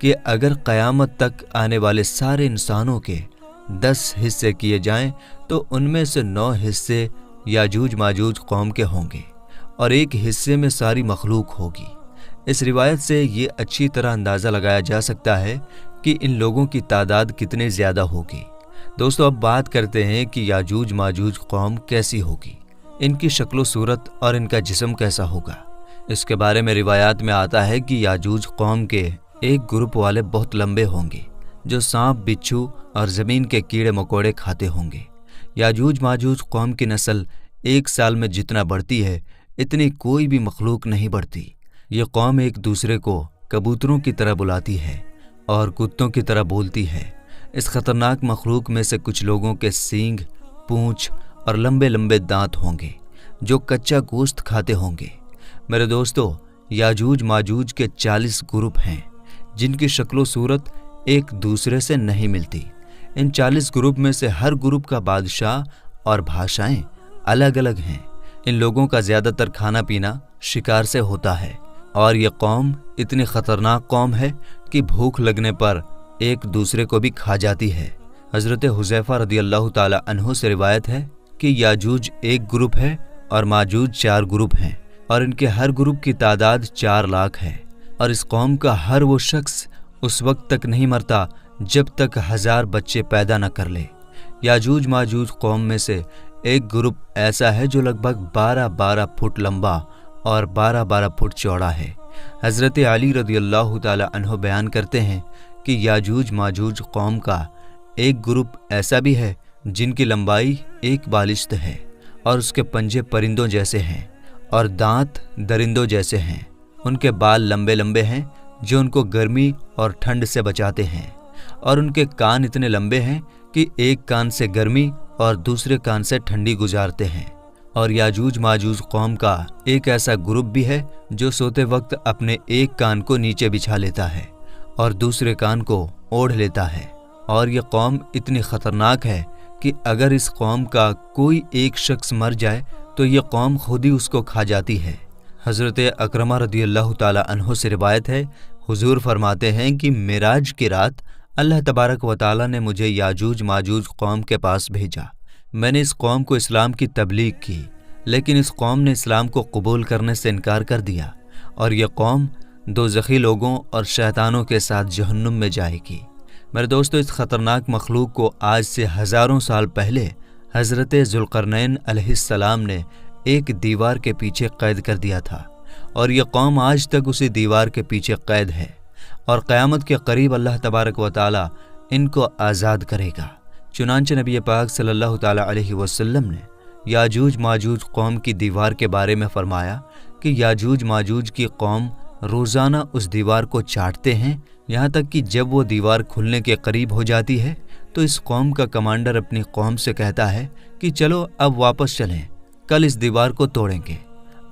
کہ اگر قیامت تک آنے والے سارے انسانوں کے 10 حصے کیے جائیں تو ان میں سے 9 حصے یاجوج ماجوج قوم کے ہوں گے اور 1 حصے میں ساری مخلوق ہوگی۔ اس روایت سے یہ اچھی طرح اندازہ لگایا جا سکتا ہے کہ ان لوگوں کی تعداد کتنے زیادہ ہوگی۔ دوستو، اب بات کرتے ہیں کہ یاجوج ماجوج قوم کیسی ہوگی، ان کی شکل و صورت اور ان کا جسم کیسا ہوگا۔ اس کے بارے میں روایات میں آتا ہے کہ یاجوج قوم کے ایک گروپ والے بہت لمبے ہوں گے جو سانپ، بچھو اور زمین کے کیڑے مکوڑے کھاتے ہوں گے۔ یاجوج ماجوج قوم کی نسل 1 سال میں جتنا بڑھتی ہے اتنی کوئی بھی مخلوق نہیں بڑھتی۔ یہ قوم ایک دوسرے کو کبوتروں کی طرح بلاتی ہے اور کتوں کی طرح بولتی ہے۔ اس خطرناک مخلوق میں سے کچھ لوگوں کے سینگ، پونچھ اور لمبے لمبے دانت ہوں گے جو کچا گوشت کھاتے ہوں گے۔ میرے دوستو، یاجوج ماجوج کے 40 گروپ ہیں جن کی شکل و صورت ایک دوسرے سے نہیں ملتی۔ ان 40 گروپ میں سے ہر گروپ کا بادشاہ اور بھاشائیں الگ الگ ہیں۔ ان لوگوں کا زیادہ تر کھانا پینا شکار سے ہوتا ہے اور یہ قوم اتنی خطرناک قوم ہے کہ بھوک لگنے پر ایک دوسرے کو بھی کھا جاتی ہے۔ حضرت حذیفہ رضی اللہ تعالی عنہ سے روایت ہے کہ یاجوج 1 گروپ ہے اور ماجوج 4 گروپ ہیں اور ان کے ہر گروپ کی تعداد 4 لاکھ ہے، اور اس قوم کا ہر وہ شخص اس وقت تک نہیں مرتا جب تک 1000 بچے پیدا نہ کر لے۔ یاجوج ماجوج قوم میں سے ایک گروپ ایسا ہے جو لگ بھگ 12 فٹ لمبا اور 12 فٹ چوڑا ہے۔ حضرت علی رضی اللہ تعالی عنہ بیان کرتے ہیں کہ یاجوج ماجوج قوم کا ایک گروپ ایسا بھی ہے جن کی لمبائی 1 بالشت ہے اور اس کے پنجے پرندوں جیسے ہیں اور دانت درندوں جیسے ہیں۔ ان کے بال لمبے لمبے ہیں جو ان کو گرمی اور ٹھنڈ سے بچاتے ہیں، اور ان کے کان اتنے لمبے ہیں کہ ایک کان سے گرمی اور دوسرے کان سے ٹھنڈی گزارتے ہیں۔ اور یاجوج ماجوج قوم کا ایک ایسا گروپ بھی ہے جو سوتے وقت اپنے ایک کان کو نیچے بچھا لیتا ہے اور دوسرے کان کو اوڑھ لیتا ہے، اور یہ قوم اتنی خطرناک ہے کہ اگر اس قوم کا کوئی ایک شخص مر جائے تو یہ قوم خود ہی اس کو کھا جاتی ہے۔ حضرت اکرمہ رضی اللہ تعالی عنہ سے روایت ہے، حضور فرماتے ہیں کہ معراج کی رات اللہ تبارک و تعالی نے مجھے یاجوج ماجوج قوم کے پاس بھیجا۔ میں نے اس قوم کو اسلام کی تبلیغ کی، لیکن اس قوم نے اسلام کو قبول کرنے سے انکار کر دیا، اور یہ قوم دوزخی لوگوں اور شیطانوں کے ساتھ جہنم میں جائے گی۔ میرے دوستو، اس خطرناک مخلوق کو آج سے ہزاروں سال پہلے حضرت ذوالقرنین علیہ السلام نے ایک دیوار کے پیچھے قید کر دیا تھا، اور یہ قوم آج تک اسی دیوار کے پیچھے قید ہے، اور قیامت کے قریب اللہ تبارک و تعالی ان کو آزاد کرے گا۔ چنانچہ نبی پاک صلی اللہ تعالی علیہ وسلم نے یاجوج ماجوج قوم کی دیوار کے بارے میں فرمایا کہ یاجوج ماجوج کی قوم روزانہ اس دیوار کو چاٹتے ہیں، یہاں تک کہ جب وہ دیوار کھلنے کے قریب ہو جاتی ہے تو اس قوم کا کمانڈر اپنی قوم سے کہتا ہے کہ چلو اب واپس چلیں، کل اس دیوار کو توڑیں گے۔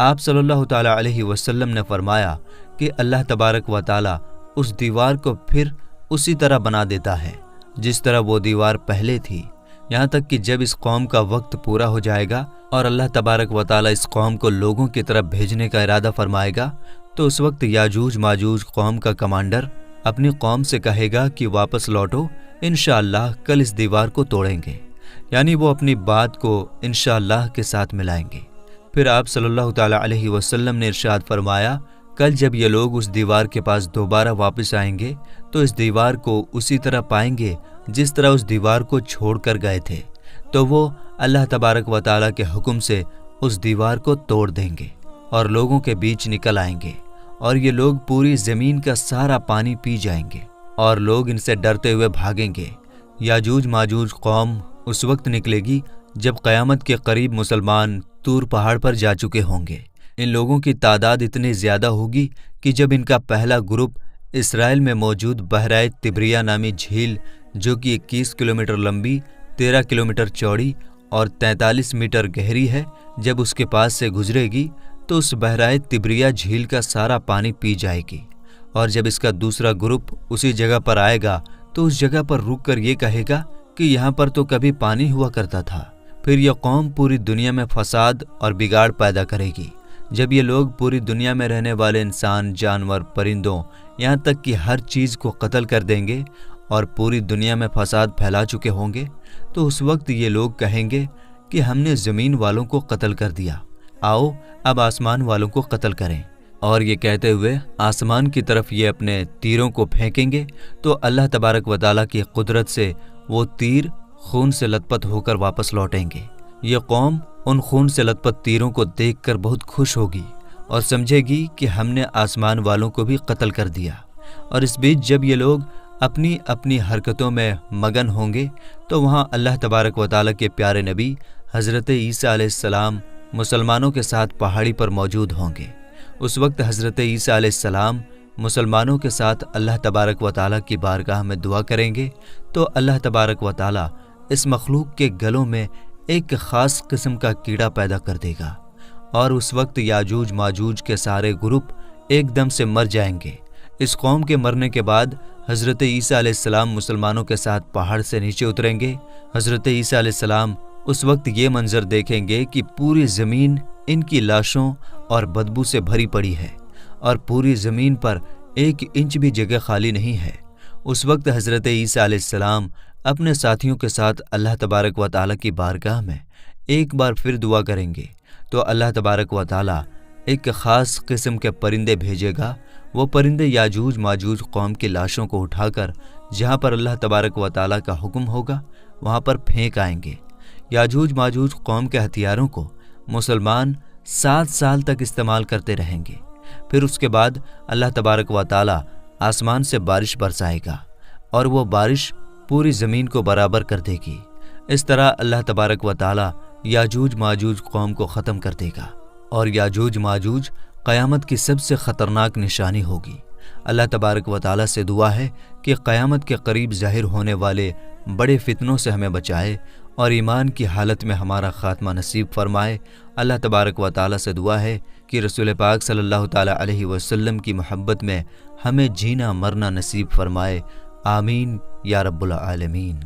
آپ صلی اللہ تعالی علیہ وسلم نے فرمایا کہ اللہ تبارک و تعالی اس دیوار کو پھر اسی طرح بنا دیتا ہے جس طرح وہ دیوار پہلے تھی، یہاں تک کہ جب اس قوم کا وقت پورا ہو جائے گا اور اللہ تبارک و تعالی اس قوم کو لوگوں کی طرف بھیجنے کا ارادہ فرمائے گا تو اس وقت یاجوج ماجوج قوم کا کمانڈر اپنی قوم سے کہے گا کہ واپس لوٹو، انشاءاللہ کل اس دیوار کو توڑیں گے، یعنی وہ اپنی بات کو انشاءاللہ کے ساتھ ملائیں گے۔ پھر آپ صلی اللہ تعالی علیہ وسلم نے ارشاد فرمایا، کل جب یہ لوگ اس دیوار کے پاس دوبارہ واپس آئیں گے تو اس دیوار کو اسی طرح پائیں گے جس طرح اس دیوار کو چھوڑ کر گئے تھے، تو وہ اللہ تبارک و تعالیٰ کے حکم سے اس دیوار کو توڑ دیں گے اور لوگوں کے بیچ نکل آئیں گے، اور یہ لوگ پوری زمین کا سارا پانی پی جائیں گے اور لوگ ان سے ڈرتے ہوئے بھاگیں گے۔ یاجوج ماجوج قوم اس وقت نکلے گی جب قیامت کے قریب مسلمان طور پہاڑ پر جا چکے ہوں گے۔ ان لوگوں کی تعداد اتنی زیادہ ہوگی کہ جب ان کا پہلا گروپ اسرائیل میں موجود بحیرہ طبریہ نامی جھیل، جو کہ 21 کلومیٹر لمبی، 13 کلومیٹر چوڑی اور 43 میٹر گہری ہے، جب اس کے پاس سے گزرے گی تو اس بحیرہ طبریہ جھیل کا سارا پانی پی جائے گی، اور جب اس کا دوسرا گروپ اسی جگہ پر آئے گا تو اس جگہ پر رک کر یہ کہے گا کہ یہاں پر تو کبھی پانی ہوا کرتا تھا۔ پھر یہ قوم پوری دنیا میں فساد اور بگاڑ پیدا کرے گی۔ جب یہ لوگ پوری دنیا میں رہنے والے انسان، جانور، پرندوں، یہاں تک کہ ہر چیز کو قتل کر دیں گے اور پوری دنیا میں فساد پھیلا چکے ہوں گے، تو اس وقت یہ لوگ کہیں گے کہ ہم نے زمین والوں کو قتل کر دیا، آؤ اب آسمان والوں کو قتل کریں۔ اور یہ کہتے ہوئے آسمان کی طرف یہ اپنے تیروں کو پھینکیں گے تو اللہ تبارک و تعالیٰ کی قدرت سے وہ تیر خون سے لت پت ہو کر واپس لوٹیں گے۔ یہ قوم ان خون سے لت پت تیروں کو دیکھ کر بہت خوش ہوگی اور سمجھے گی کہ ہم نے آسمان والوں کو بھی قتل کر دیا۔ اور اس بیچ جب یہ لوگ اپنی اپنی حرکتوں میں مگن ہوں گے تو وہاں اللہ تبارک و تعالیٰ کے پیارے نبی حضرت عیسیٰ علیہ السلام مسلمانوں کے ساتھ پہاڑی پر موجود ہوں گے۔ اس وقت حضرت عیسیٰ علیہ السلام مسلمانوں کے ساتھ اللہ تبارک و تعالیٰ کی بارگاہ میں دعا کریں گے تو اللہ تبارک و تعالیٰ اس مخلوق کے گلوں میں ایک خاص قسم کا کیڑا پیدا کر دے گا، اور اس وقت یاجوج ماجوج کے سارے گروپ ایک دم سے مر جائیں گے۔ اس قوم کے مرنے کے بعد حضرت عیسیٰ علیہ السلام مسلمانوں کے ساتھ پہاڑ سے نیچے اتریں گے۔ حضرت عیسیٰ علیہ السلام اس وقت یہ منظر دیکھیں گے کہ پوری زمین ان کی لاشوں اور بدبو سے بھری پڑی ہے اور پوری زمین پر 1 انچ بھی جگہ خالی نہیں ہے۔ اس وقت حضرت عیسیٰ علیہ السلام اپنے ساتھیوں کے ساتھ اللہ تبارک و تعالیٰ کی بارگاہ میں ایک بار پھر دعا کریں گے تو اللہ تبارک و تعالیٰ ایک خاص قسم کے پرندے بھیجے گا۔ وہ پرندے یاجوج ماجوج قوم کی لاشوں کو اٹھا کر جہاں پر اللہ تبارک و تعالیٰ کا حکم ہوگا وہاں پر پھینک آئیں گے۔ یاجوج ماجوج قوم کے ہتھیاروں کو مسلمان 7 سال تک استعمال کرتے رہیں گے، پھر اس کے بعد اللہ تبارک و تعالیٰ آسمان سے بارش برسائے گا اور وہ بارش پوری زمین کو برابر کر دے گی۔ اس طرح اللہ تبارک و تعالیٰ یاجوج ماجوج قوم کو ختم کر دے گا، اور یاجوج ماجوج قیامت کی سب سے خطرناک نشانی ہوگی۔ اللہ تبارک و تعالیٰ سے دعا ہے کہ قیامت کے قریب ظاہر ہونے والے بڑے فتنوں سے ہمیں بچائے اور ایمان کی حالت میں ہمارا خاتمہ نصیب فرمائے۔ اللہ تبارک و تعالیٰ سے دعا ہے کہ رسول پاک صلی اللہ تعالیٰ علیہ وسلم کی محبت میں ہمیں جینا مرنا نصیب فرمائے۔ آمین یا رب العالمین۔